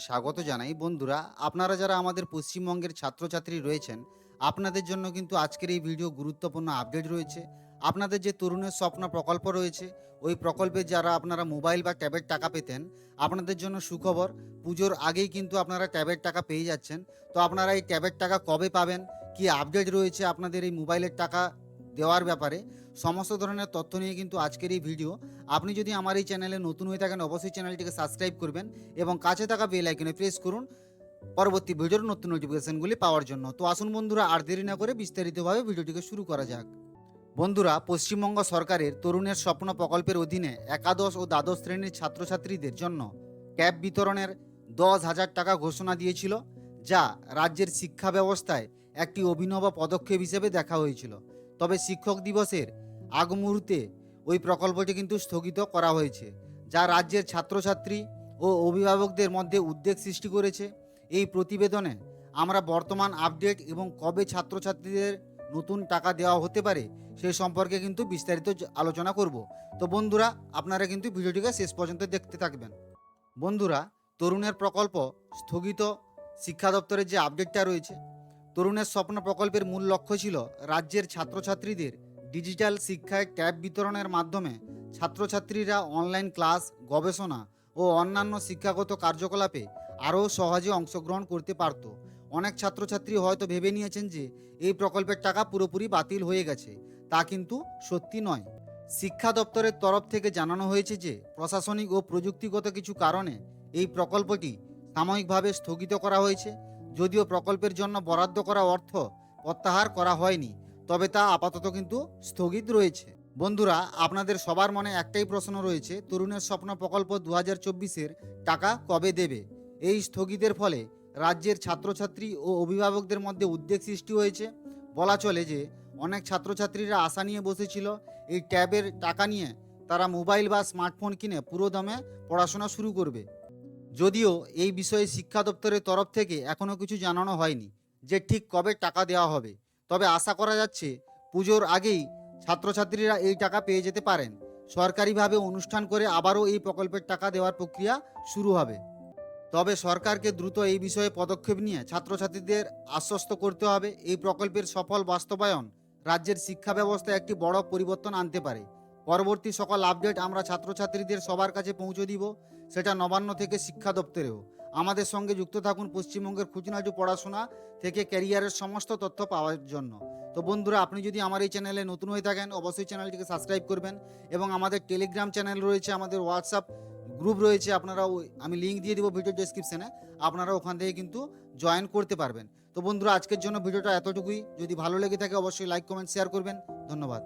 স্বাগত জানাই। বন্ধুরা, আপনারা যারা আমাদের পশ্চিমবঙ্গের ছাত্রছাত্রী রয়েছেন, আপনাদের জন্য কিন্তু আজকের এই ভিডিও গুরুত্বপূর্ণ আপডেট রয়েছে। আপনাদের যে তরুণের স্বপ্ন প্রকল্প রয়েছে, ওই প্রকল্পে যারা আপনারা মোবাইল বা ট্যাবের টাকা পেতেন, আপনাদের জন্য সুখবর। পুজোর আগেই কিন্তু আপনারা ট্যাবের টাকা পেয়ে যাচ্ছেন। তো আপনারা এই ট্যাবের টাকা কবে পাবেন, কি আপডেট রয়েছে আপনাদের এই মোবাইলের টাকা দেওয়ার ব্যাপারে, সমস্ত ধরনের তথ্য নিয়ে কিন্তু আজকের এই ভিডিও। আপনি যদি আমার এই চ্যানেলে নতুন হয়ে থাকেন, অবশ্যই চ্যানেলটিকে সাবস্ক্রাইব করবেন এবং কাছে থাকা বেল আইকনে প্রেস করুন পরবর্তী ভিডিওর নতুন নোটিফিকেশনগুলি পাওয়ার জন্য। তো আসুন বন্ধুরা, আর দেরি না করে বিস্তারিতভাবে ভিডিওটিকে শুরু করা যাক। বন্ধুরা, পশ্চিমবঙ্গ সরকারের তরুণের স্বপ্ন প্রকল্পের অধীনে একাদশ ও দ্বাদশ শ্রেণীর ছাত্রছাত্রীদের জন্য ট্যাব বিতরণের 10,000 টাকা ঘোষণা দিয়েছিল, যা রাজ্যের শিক্ষা ব্যবস্থায় একটি অভিনব পদক্ষেপ হিসেবে দেখা হয়েছিল। তবে শিক্ষক দিবসের আগ মুহূর্তে ওই প্রকল্পটি কিন্তু স্থগিত করা হয়েছে, যা রাজ্যের ছাত্রছাত্রী ও অভিভাবকদের মধ্যে উদ্বেগ সৃষ্টি করেছে। এই প্রতিবেদনে আমরা বর্তমান আপডেট এবং কবে ছাত্রছাত্রীদের নতুন টাকা দেওয়া হতে পারে সেই সম্পর্কে কিন্তু বিস্তারিত আলোচনা করব। তো বন্ধুরা, আপনারা কিন্তু ভিডিওটিকে শেষ পর্যন্ত দেখতে থাকবেন। বন্ধুরা, তরুণের প্রকল্প স্থগিত, শিক্ষা দপ্তরের যে আপডেটটা রয়েছে, তরুণের স্বপ্ন প্রকল্পের মূল লক্ষ্য ছিল রাজ্যের ছাত্রছাত্রীদের ডিজিটাল শিক্ষায় ট্যাব বিতরণের মাধ্যমে ছাত্রছাত্রীরা অনলাইন ক্লাস, গবেষণা ও অন্যান্য শিক্ষাগত কার্যকলাপে আরও সহজে অংশগ্রহণ করতে পারত। অনেক ছাত্রছাত্রী হয়তো ভেবে নিয়েছেন যে এই প্রকল্পের টাকা পুরোপুরি বাতিল হয়ে গেছে। তা কিন্তু সত্যি নয়। শিক্ষা দপ্তরের তরফ থেকে জানানো হয়েছে যে প্রশাসনিক ও প্রযুক্তিগত কিছু কারণে এই প্রকল্পটি সাময়িকভাবে স্থগিত করা হয়েছে। যদিও প্রকল্পের জন্য বরাদ্দ করা অর্থ প্রত্যাহার করা হয়নি, তবে তা আপাতত কিন্তু স্থগিত রয়েছে। বন্ধুরা, আপনাদের সবার মনে একটাই প্রশ্ন রয়েছে, তরুণের স্বপ্ন প্রকল্প 2024-এর টাকা কবে দেবে? এই স্থগিতের ফলে রাজ্যের ছাত্রছাত্রী ও অভিভাবকদের মধ্যে উদ্বেগ সৃষ্টি হয়েছে। বলা চলে যে অনেক ছাত্রছাত্রীরা আশা নিয়ে বসেছিল এই ট্যাবের টাকা নিয়ে তারা মোবাইল বা স্মার্টফোন কিনে পুরো দমে পড়াশোনা শুরু করবে। যদিও এই বিষয়ে শিক্ষা দপ্তরের তরফ থেকে এখনও কিছু জানানো হয়নি যে ঠিক কবে টাকা দেওয়া হবে। তবে আশা করা যাচ্ছে পুজোর আগেই ছাত্রছাত্রীরা এই টাকা পেয়ে যেতে পারেন। সরকারিভাবে অনুষ্ঠান করে আবারও এই প্রকল্পের টাকা দেওয়ার প্রক্রিয়া শুরু হবে। তবে সরকারকে দ্রুত এই বিষয়ে পদক্ষেপ নিয়ে ছাত্রছাত্রীদের আশ্বস্ত করতে হবে। এই প্রকল্পের সফল বাস্তবায়ন রাজ্যের শিক্ষা ব্যবস্থায় একটি বড় পরিবর্তন আনতে পারে। পরবর্তী সকল আপডেট আমরা ছাত্রছাত্রীদের সবার কাছে পৌঁছে দিব, সেটা নবান্ন থেকে শিক্ষা দপ্তরেও। আমাদের সঙ্গে যুক্ত থাকুন পশ্চিমবঙ্গের খুঁটিনাটি পড়াশোনা থেকে ক্যারিয়ারের সমস্ত তথ্য পাওয়ার জন্য। তো বন্ধুরা, আপনি যদি আমার এই চ্যানেলে নতুন হয়ে থাকেন, অবশ্যই চ্যানেলটিকে সাবস্ক্রাইব করবেন এবং আমাদের টেলিগ্রাম চ্যানেল রয়েছে, আমাদের হোয়াটসঅ্যাপ গ্রুপ রয়েছে, আপনারা আমি লিঙ্ক দিয়ে দেবো ভিডিও ডেসক্রিপশনে, আপনারা ওখান থেকে কিন্তু জয়েন করতে পারবেন। তো বন্ধুরা, আজকের জন্য ভিডিওটা এতটুকুই। যদি ভালো লেগে থাকে অবশ্যই লাইক, কমেন্ট, শেয়ার করবেন। ধন্যবাদ।